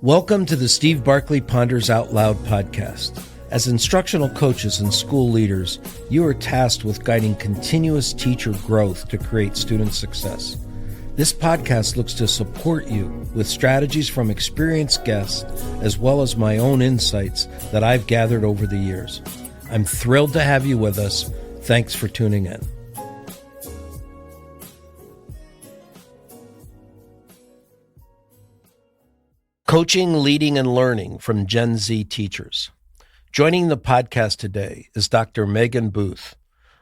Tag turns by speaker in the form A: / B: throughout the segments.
A: Welcome to the Steve Barkley Ponders Out Loud podcast. As instructional coaches and school leaders, you are tasked with guiding continuous teacher growth to create student success. This podcast looks to support you with strategies from experienced guests, as well as my own insights that I've gathered over the years. I'm thrilled to have you with us. Thanks for tuning in. Coaching, Leading, and Learning from Gen Z Teachers. Joining the podcast today is Dr. Meagan Booth,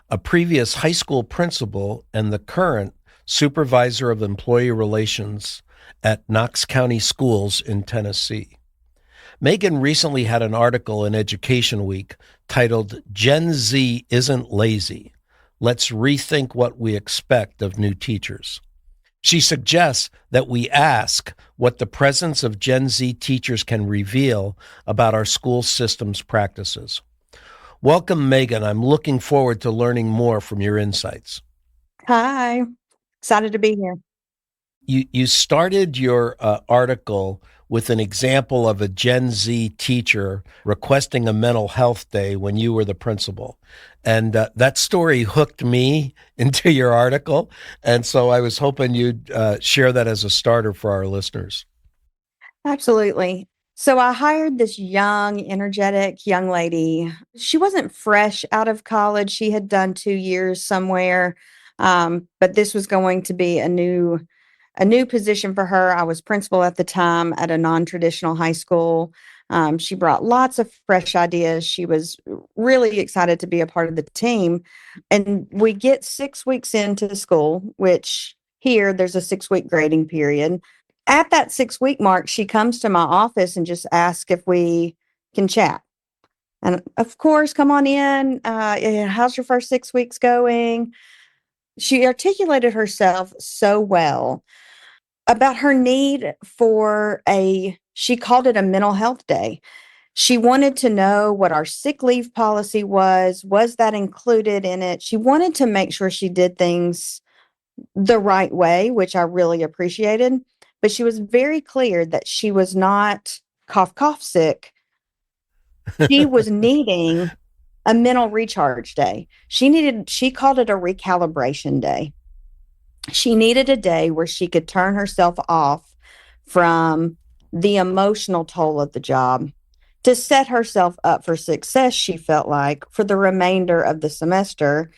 A: a previous high school principal and the current Supervisor of Employee Relations at Knox County Schools in Tennessee. Meagan recently had an article in Education Week titled, "Gen Z Isn't Lazy. Let's Rethink What We Expect of New Teachers." She suggests that we ask what the presence of Gen Z teachers can reveal about our school system's practices. Welcome, Meagan. I'm looking forward to learning more from your insights.
B: Hi, excited to be here.
A: You started your article with an example of a Gen Z teacher requesting a mental health day when you were the principal. And that story hooked me into your article. And so I was hoping you'd share that as a starter for our listeners.
B: Absolutely. So I hired this young, energetic young lady. She wasn't fresh out of college. She had done 2 years somewhere, but this was going to be a new position for her. I was principal at the time at a non-traditional high school. She brought lots of fresh ideas. She was really excited to be a part of the team. And we get 6 weeks into school, which here there's a 6-week grading period. At that 6-week mark, she comes to my office and just asks if we can chat. And of course, come on in. How's your first 6 weeks going? She articulated herself so well about her need for she called it a mental health day. She wanted to know what our sick leave policy was that included in it? She wanted to make sure she did things the right way, which I really appreciated. But she was very clear that she was not cough sick. She was needing a mental recharge day. She called it a recalibration day. She needed a day where she could turn herself off from the emotional toll of the job to set herself up for success, she felt like, for the remainder of the semester,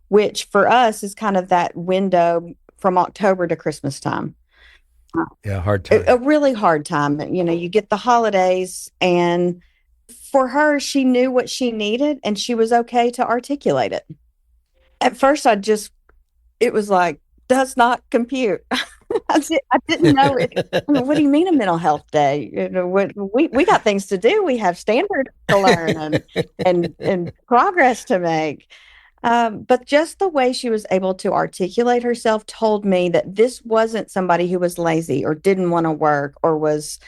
B: which for us is kind of that window from October to Christmas time.
A: Yeah, hard time.
B: A really hard time. You know, you get the holidays, and for her, she knew what she needed and she was okay to articulate it. At first, it was like, does not compute. I didn't know it. What do you mean a mental health day? You know, we got things to do. We have standards to learn and progress to make. But just the way she was able to articulate herself told me that this wasn't somebody who was lazy or didn't want to work or was,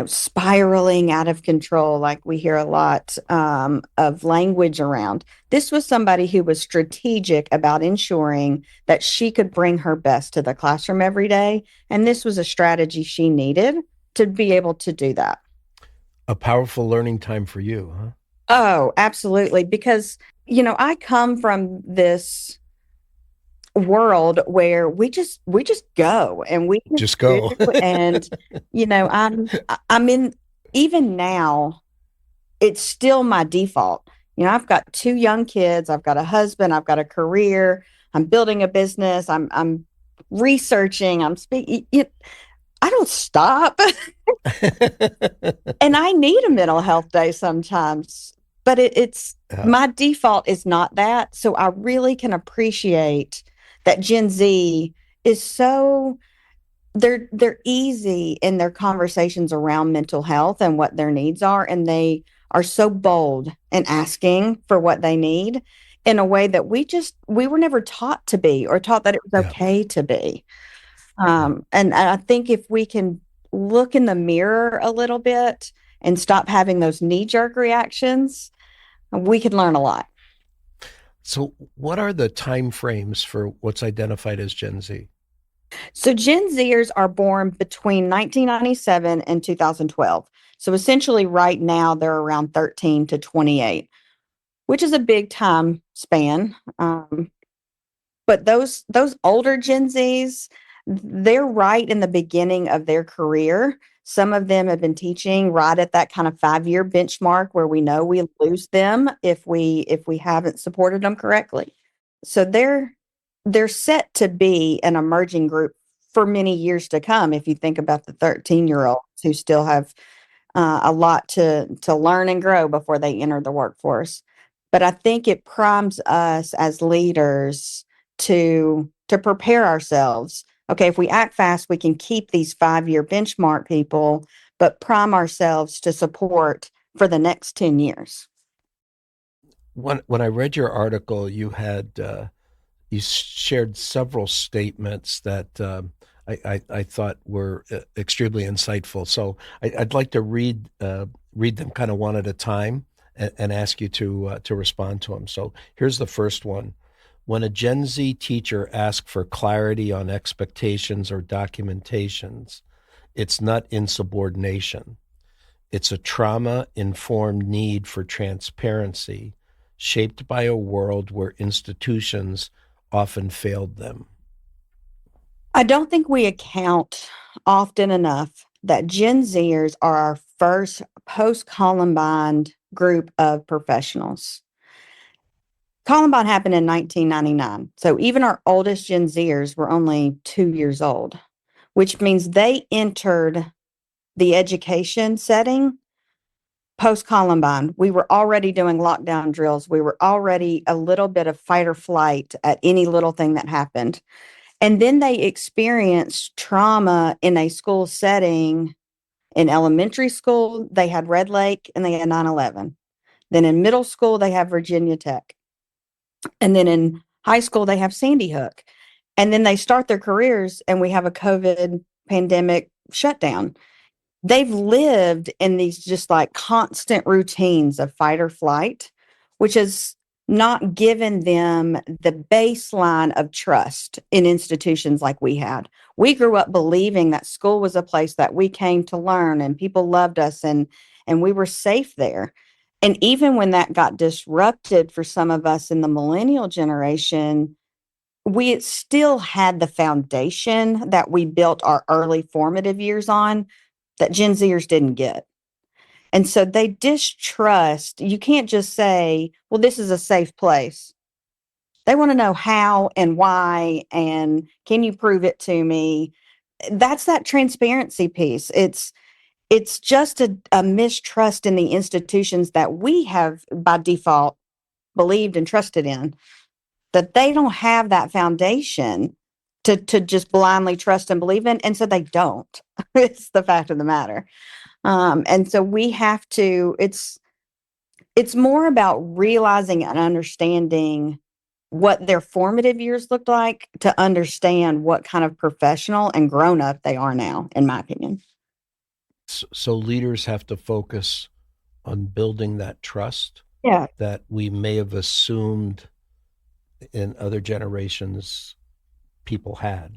B: spiraling out of control, like we hear a lot of language around. This was somebody who was strategic about ensuring that she could bring her best to the classroom every day. And this was a strategy she needed to be able to do that.
A: A powerful learning time for you, huh?
B: Oh, absolutely. Because, I come from this world where we just go and we
A: just go.
B: And, I'm in, even now, it's still my default. I've got 2 young kids. I've got a husband. I've got a career. I'm building a business. I'm researching. I'm speaking. I don't stop. And I need a mental health day sometimes, but my default is not that. So I really can appreciate that Gen Z is they're easy in their conversations around mental health and what their needs are. And they are so bold in asking for what they need in a way that we were never taught to be, or taught that it was okay to be. And I think if we can look in the mirror a little bit and stop having those knee-jerk reactions, we can learn a lot.
A: So what are the time frames for what's identified as Gen Z?
B: So Gen Zers are born between 1997 and 2012. So essentially, right now, they're around 13 to 28, which is a big time span. But those older Gen Zs, they're right in the beginning of their career. Some of them have been teaching right at that kind of 5-year benchmark where we know we lose them if we haven't supported them correctly. So they're set to be an emerging group for many years to come. If you think about the 13-year-olds who still have a lot to learn and grow before they enter the workforce. But I think it primes us as leaders to prepare ourselves. Okay, if we act fast, we can keep these 5-year benchmark people, but prime ourselves to support for the next 10 years.
A: When I read your article, you shared several statements that I thought were extremely insightful. So I'd like to read them kind of one at a time and ask you to respond to them. So here's the first one. When a Gen Z teacher asks for clarity on expectations or documentations, it's not insubordination. It's a trauma informed need for transparency, shaped by a world where institutions often failed them.
B: I don't think we account often enough that Gen Zers are our first post Columbine group of professionals. Columbine happened in 1999. So even our oldest Gen Zers were only 2 years old, which means they entered the education setting post Columbine. We were already doing lockdown drills. We were already a little bit of fight or flight at any little thing that happened. And then they experienced trauma in a school setting. In elementary school, they had Red Lake and they had 9/11. Then in middle school, they have Virginia Tech. And then in high school, they have Sandy Hook. And then they start their careers and we have a COVID pandemic shutdown. They've lived in these just like constant routines of fight or flight, which has not given them the baseline of trust in institutions like we had. We grew up believing that school was a place that we came to learn and people loved us and we were safe there. And even when that got disrupted for some of us in the millennial generation, we still had the foundation that we built our early formative years on that Gen Zers didn't get. And so they distrust. You can't just say, well, this is a safe place. They want to know how and why, and can you prove it to me? That's that transparency piece. It's just a mistrust in the institutions that we have by default believed and trusted in, that they don't have that foundation to just blindly trust and believe in. And so they don't. It's the fact of the matter. And so we have to, it's more about realizing and understanding what their formative years looked like to understand what kind of professional and grown up they are now, in my opinion.
A: So leaders have to focus on building that trust
B: Yeah.
A: that we may have assumed in other generations people had.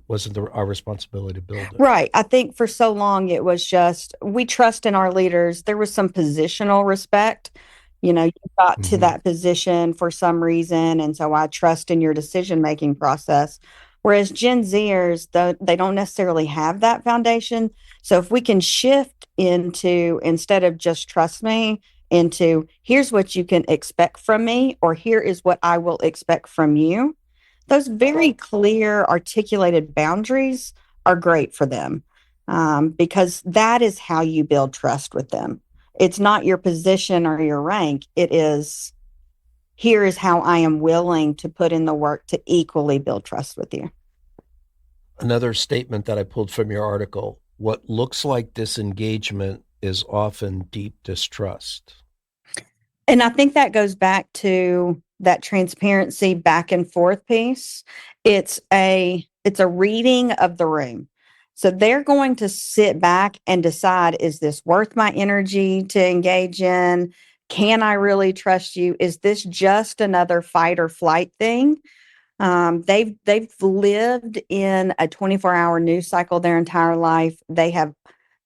A: Wasn't our responsibility to build it?
B: Right. I think for so long it was just we trust in our leaders. There was some positional respect. You got to
A: Hmm.
B: that position for some reason. And so I trust in your decision making process. Whereas Gen Zers, they don't necessarily have that foundation. So if we can shift into, instead of just trust me, into here's what you can expect from me, or here is what I will expect from you, those very clear, articulated boundaries are great for them, because that is how you build trust with them. It's not your position or your rank. It is, here is how I am willing to put in the work to equally build trust with you.
A: Another statement that I pulled from your article: what looks like disengagement is often deep distrust.
B: And I think that goes back to that transparency back and forth piece. It's a reading of the room. So they're going to sit back and decide, is this worth my energy to engage in? Can I really trust you? Is this just another fight or flight thing? They've lived in a 24-hour news cycle their entire life. They have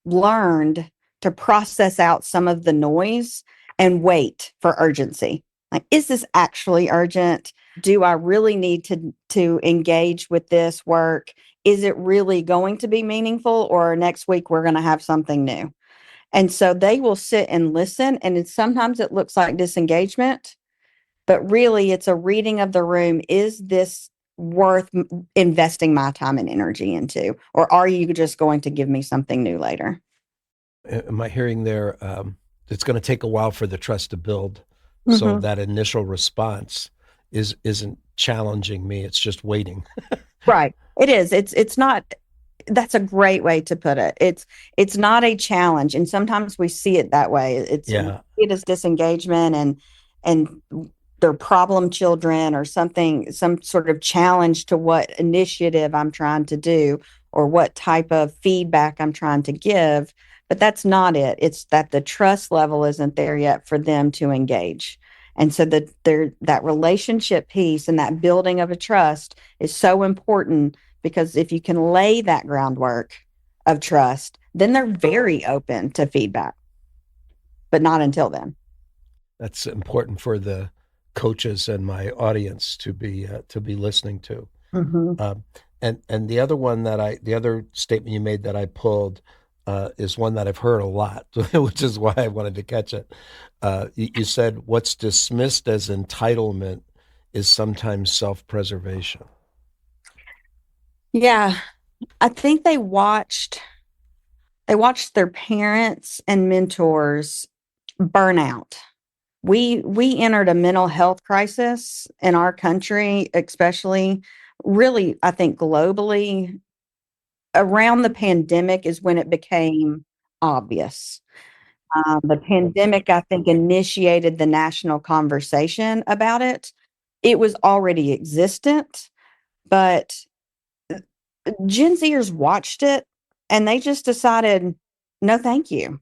B: learned to process out some of the noise and wait for urgency. Like, is this actually urgent? Do I really need to engage with this work? Is it really going to be meaningful, or next week we're going to have something new? And so they will sit and listen, and sometimes it looks like disengagement, but really it's a reading of the room. Is this worth investing my time and energy into, or are you just going to give me something new later?
A: Am I hearing there? It's going to take a while for the trust to build. So
B: Mhm.
A: that initial response isn't challenging me. It's just waiting.
B: Right. It is. It's not. That's a great way to put it. It's not a challenge, and sometimes we see it that way. We
A: Yeah.
B: see it as disengagement, and they're problem children or something, some sort of challenge to what initiative I'm trying to do or what type of feedback I'm trying to give. But that's not it. It's that the trust level isn't there yet for them to engage. And so that relationship piece and that building of a trust is so important, because if you can lay that groundwork of trust, then they're very open to feedback, but not until then.
A: That's important for the coaches and my audience to be listening to.
B: Mhm.
A: Um, and the other statement you made that I pulled is one that I've heard a lot, which is why I wanted to catch it. You said what's dismissed as entitlement is sometimes self-preservation.
B: Yeah, I think they watched their parents and mentors burn out. We entered a mental health crisis in our country, especially, really, I think globally, around the pandemic is when it became obvious. The pandemic, I think, initiated the national conversation about it. It was already existent, but Gen Zers watched it and they just decided, no, thank you.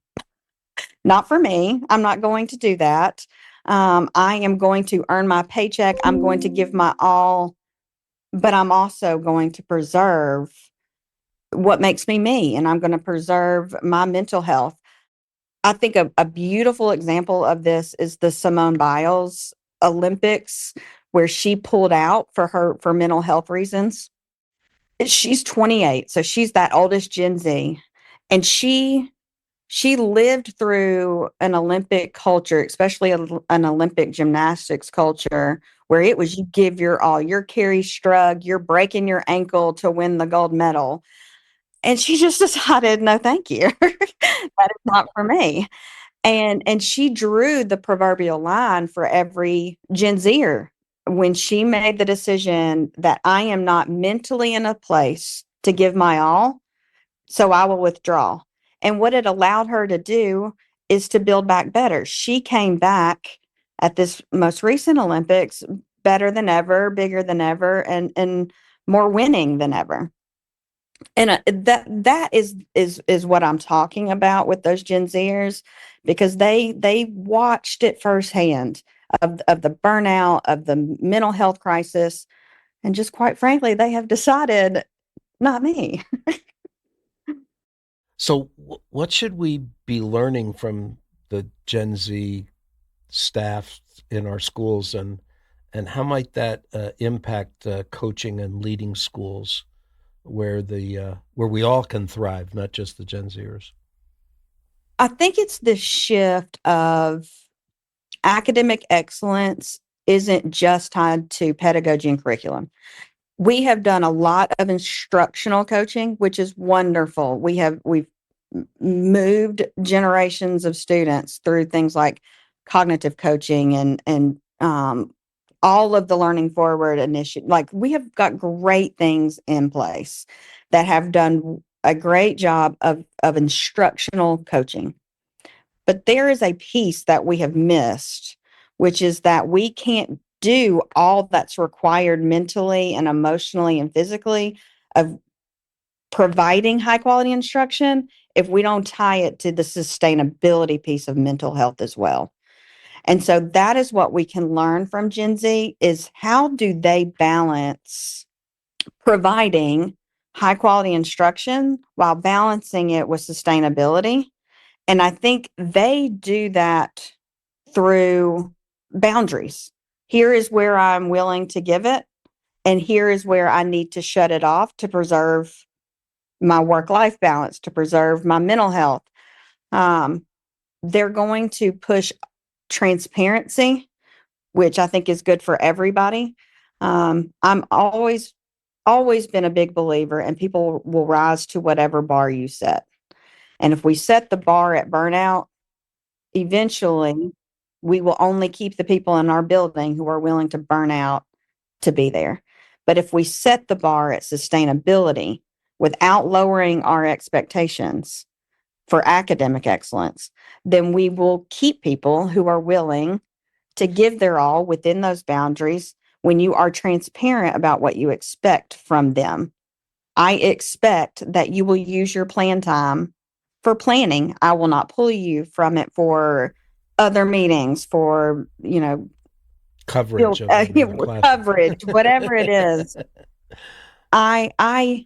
B: Not for me. I'm not going to do that. I am going to earn my paycheck. I'm going to give my all, but I'm also going to preserve what makes me me, and I'm going to preserve my mental health. I think a beautiful example of this is the Simone Biles Olympics, where she pulled out for mental health reasons. She's 28, so she's that oldest Gen Z, and she lived through an Olympic culture, especially an Olympic gymnastics culture, where it was you give your all, you're Carrie Strug, you're breaking your ankle to win the gold medal. And she just decided, no, thank you. That is not for me. And she drew the proverbial line for every Gen Zer when she made the decision that I am not mentally in a place to give my all, so I will withdraw. And what it allowed her to do is to build back better. She came back at this most recent Olympics better than ever, bigger than ever, and more winning than ever. And that is what I'm talking about with those Gen Zers, because they watched it firsthand, of the burnout, of the mental health crisis, and just quite frankly, they have decided, not me.
A: So, what should we be learning from the Gen Z staff in our schools, and how might that impact coaching and leading schools where we all can thrive, not just the Gen Zers?
B: I think it's the shift of academic excellence isn't just tied to pedagogy and curriculum. We have done a lot of instructional coaching, which is wonderful. We've moved generations of students through things like cognitive coaching and all of the learning forward initiative. Like, we have got great things in place that have done a great job of instructional coaching. But there is a piece that we have missed, which is that we can't do all that's required mentally and emotionally and physically of providing high quality instruction if we don't tie it to the sustainability piece of mental health as well. And so that is what we can learn from Gen Z is how do they balance providing high quality instruction while balancing it with sustainability. And I think they do that through boundaries. Here is where I'm willing to give it, and here is where I need to shut it off to preserve my work life balance, to preserve my mental health. Um, they're going to push transparency, which I think is good for everybody. I'm always been a big believer, and people will rise to whatever bar you set. And if we set the bar at burnout, eventually we will only keep the people in our building who are willing to burn out to be there. But if we set the bar at sustainability without lowering our expectations for academic excellence, then we will keep people who are willing to give their all within those boundaries when you are transparent about what you expect from them. I expect that you will use your plan time for planning. I will not pull you from it for other meetings, for,
A: Coverage of it in the classroom.
B: coverage, whatever it is. I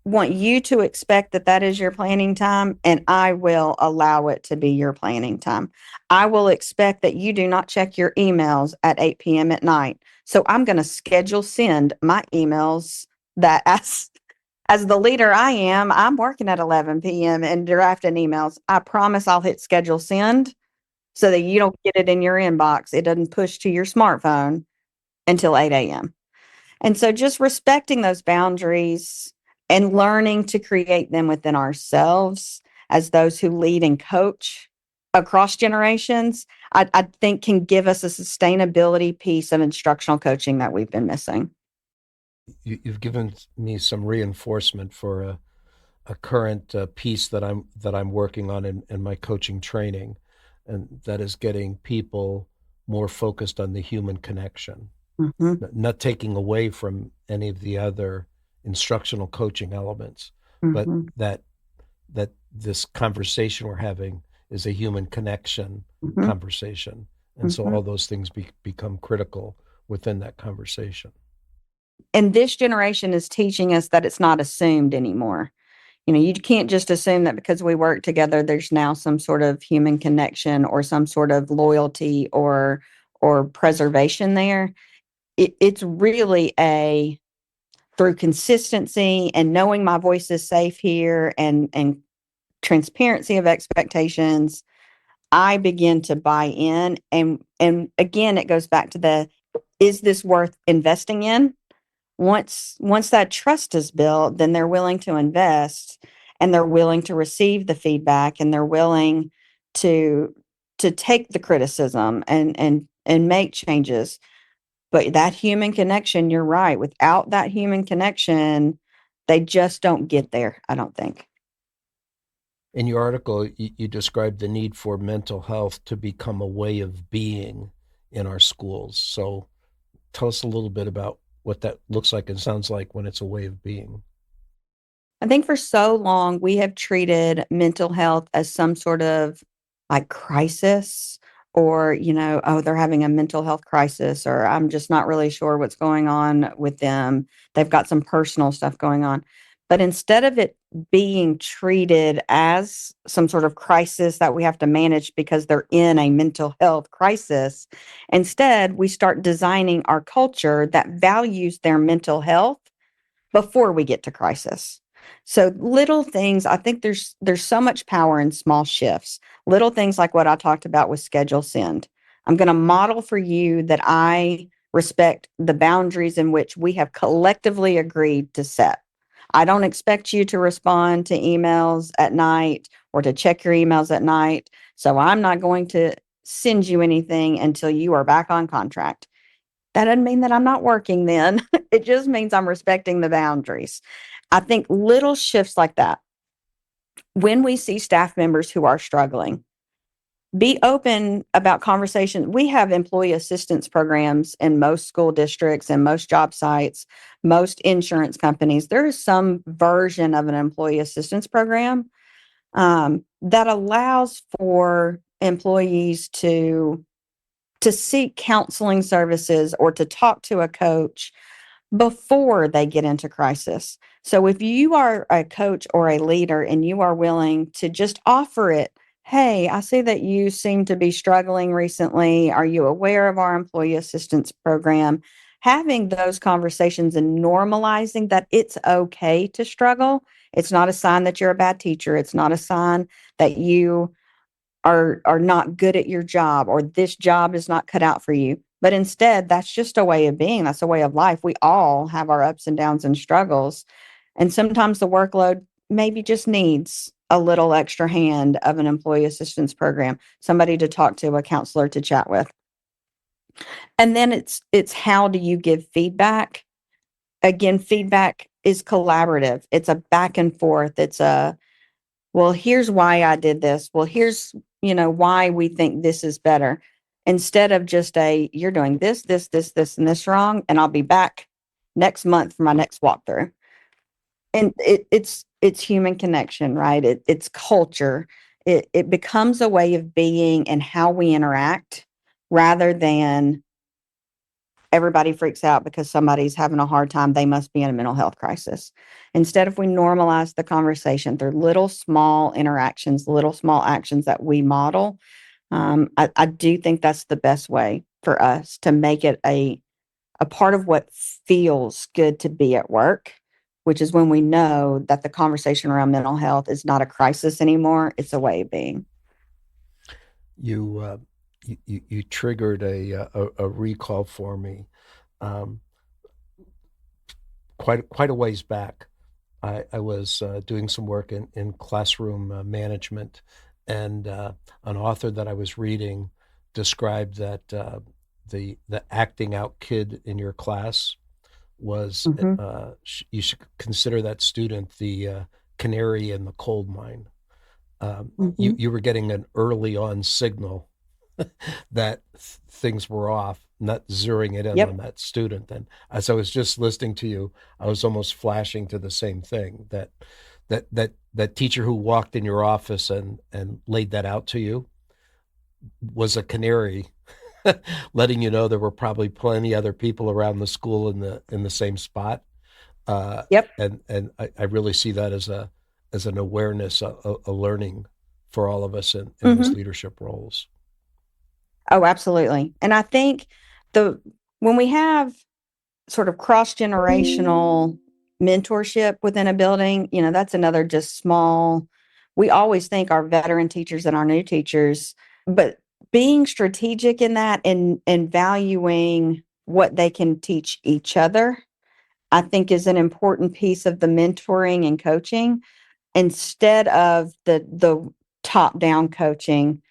B: want you to expect that that is your planning time, and I will allow it to be your planning time. I will expect that you do not check your emails at 8 p.m. at night. So I'm going to schedule send my emails that as the leader I am, I'm working at 11 p.m. and drafting emails. I promise I'll hit schedule send so that you don't get it in your inbox. It doesn't push to your smartphone until 8 a.m. And so just respecting those boundaries and learning to create them within ourselves as those who lead and coach across generations, I think can give us a sustainability piece of instructional coaching that we've been missing.
A: You've given me some reinforcement for a current piece that I'm working on in my coaching training, and that is getting people more focused on the human connection.
B: Mm-hmm.
A: Not taking away from any of the other instructional coaching elements, but
B: Mm-hmm.
A: that this conversation we're having is a human connection
B: Mm-hmm.
A: conversation. And so
B: Mm-hmm.
A: all those things become critical within that conversation.
B: And this generation is teaching us that it's not assumed anymore. You can't just assume that because we work together, there's now some sort of human connection or some sort of loyalty or preservation there. It's really through consistency and knowing my voice is safe here and transparency of expectations, I begin to buy in. And again, it goes back to is this worth investing in? Once that trust is built, then they're willing to invest, and they're willing to receive the feedback, and they're willing to take the criticism and make changes. But that human connection, you're right. Without that human connection, they just don't get there, I don't think.
A: In your article, you described the need for mental health to become a way of being in our schools. So tell us a little bit about what that looks like and sounds like when it's a way of being.
B: I think for so long, we have treated mental health as some sort of like crisis or, oh, they're having a mental health crisis, or I'm just not really sure what's going on with them. They've got some personal stuff going on. But instead of it being treated as some sort of crisis that we have to manage because they're in a mental health crisis, instead, we start designing our culture that values their mental health before we get to crisis. So little things, I think there's so much power in small shifts. Little things like what I talked about with schedule send. I'm going to model for you that I respect the boundaries in which we have collectively agreed to set. I don't expect you to respond to emails at night or to check your emails at night. So I'm not going to send you anything until you are back on contract. That doesn't mean that I'm not working then. It just means I'm respecting the boundaries. I think little shifts like that, when we see staff members who are struggling, be open about conversation. We have employee assistance programs in most school districts and most job sites, most insurance companies. There is some version of an employee assistance program that allows for employees to to seek counseling services or to talk to a coach before they get into crisis. So if you are a coach or a leader and you are willing to just offer it, hey, I see that you seem to be struggling recently. Are you aware of our employee assistance program? Having those conversations and normalizing that it's okay to struggle. It's not a sign that you're a bad teacher. It's not a sign that you are not good at your job or this job is not cut out for you. But instead, that's just a way of being. That's a way of life. We all have our ups and downs and struggles. And sometimes the workload maybe just needs a little extra hand of an employee assistance program, somebody to talk to, a counselor to chat with. And then it's how do you give feedback? Again, feedback is collaborative. It's a back and forth. It's a, well, here's why I did this. Well, here's, why we think this is better. Instead of just you're doing this, and this wrong, and I'll be back next month for my next walkthrough. And it's human connection, right? It's culture. It becomes a way of being and how we interact rather than everybody freaks out because somebody's having a hard time. They must be in a mental health crisis. Instead, if we normalize the conversation through little small interactions, little small actions that we model, I do think that's the best way for us to make it a part of what feels good to be at work, which is when we know that the conversation around mental health is not a crisis anymore. It's a way of being.
A: You triggered a recall for me. Quite a ways back, I was doing some work in classroom management, and an author that I was reading described that the acting out kid in your class was you should consider that student the canary in the coal mine. You were getting an early on signal that things were off, not zeroing it in on that student. And as I was just listening to you, I was almost flashing to the same thing, that teacher who walked in your office and laid that out to you was a canary, letting you know there were probably plenty other people around the school in the same spot. And I really see that as an awareness, a learning for all of us in those leadership roles.
B: Oh, absolutely. And I think when we have sort of cross-generational mentorship within a building, that's another just small, we always think our veteran teachers and our new teachers, but being strategic in that and valuing what they can teach each other, I think is an important piece of the mentoring and coaching instead of the top-down coaching.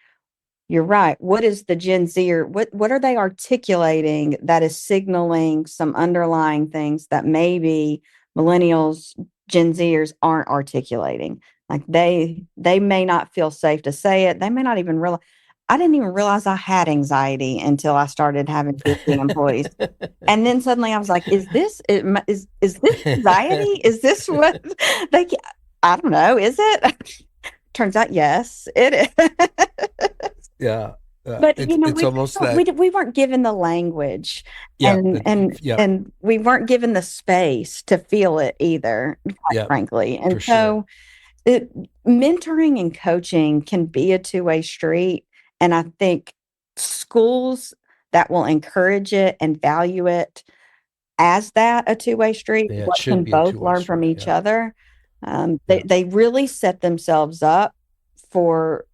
B: You're right. What is the Gen Z or what are they articulating that is signaling some underlying things that maybe millennials, Gen Zers aren't articulating? Like they may not feel safe to say it. They may not even realize. I didn't even realize I had anxiety until I started having 50 employees. And then suddenly I was like, is this anxiety? Is this what they, I don't know. Is it? Turns out, yes, it is.
A: Yeah.
B: But
A: it's almost that
B: we weren't given the language,
A: yeah,
B: and we weren't given the space to feel it either, quite frankly. And so, mentoring and coaching can be a two-way street, and I think schools that will encourage it and value it as that a two-way street, what can both learn from each other. They really set themselves up for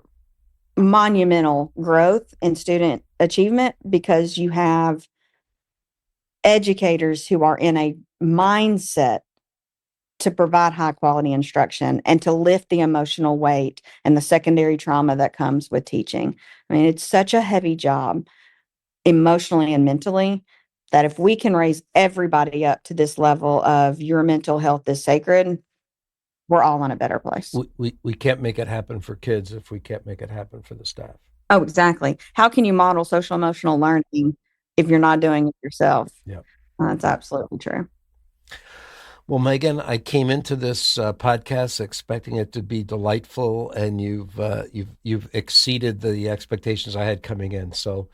B: monumental growth in student achievement because you have educators who are in a mindset to provide high quality instruction and to lift the emotional weight and the secondary trauma that comes with teaching. I mean, it's such a heavy job emotionally and mentally that if we can raise everybody up to this level of your mental health is sacred, we're all in a better place.
A: We can't make it happen for kids if we can't make it happen for the staff.
B: Oh, exactly. How can you model social emotional learning if you're not doing it yourself?
A: Yeah,
B: that's absolutely true.
A: Well, Meagan, I came into this podcast expecting it to be delightful, and you've exceeded the expectations I had coming in. So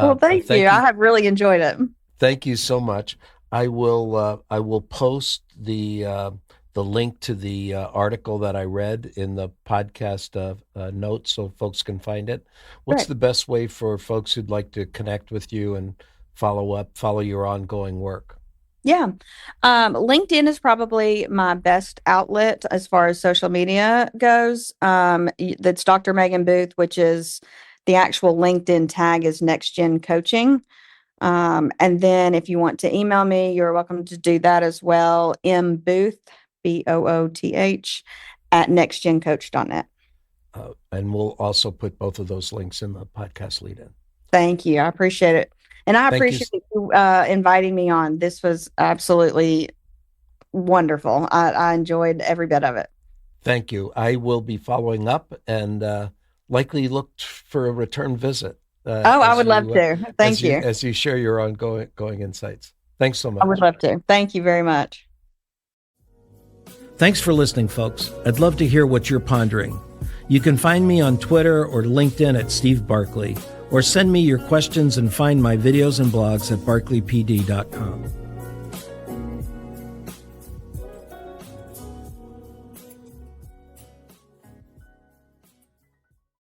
B: Well, thank you. I have really enjoyed it.
A: Thank you so much. I will post the link to the article that I read in the podcast notes so folks can find it. What's
B: Great.
A: the best way for folks who'd like to connect with you and follow your ongoing work?
B: Yeah. LinkedIn is probably my best outlet as far as social media goes. That's Dr. Meagan Booth, which is the actual LinkedIn tag is Next Gen Coaching. And then if you want to email me, you're welcome to do that as well. mbooth, BOOTH, at nextgencoach.net.
A: And we'll also put both of those links in the podcast lead-in.
B: Thank you. I appreciate it. And I appreciate you inviting me on. This was absolutely wonderful. I enjoyed every bit of it.
A: Thank you. I will be following up and likely look for a return visit.
B: I would love to. Thank you.
A: As you share your ongoing insights. Thanks so much.
B: I would love to. Thank you very much.
A: Thanks for listening, folks. I'd love to hear what you're pondering. You can find me on Twitter or LinkedIn at Steve Barkley, or send me your questions and find my videos and blogs at barkleypd.com.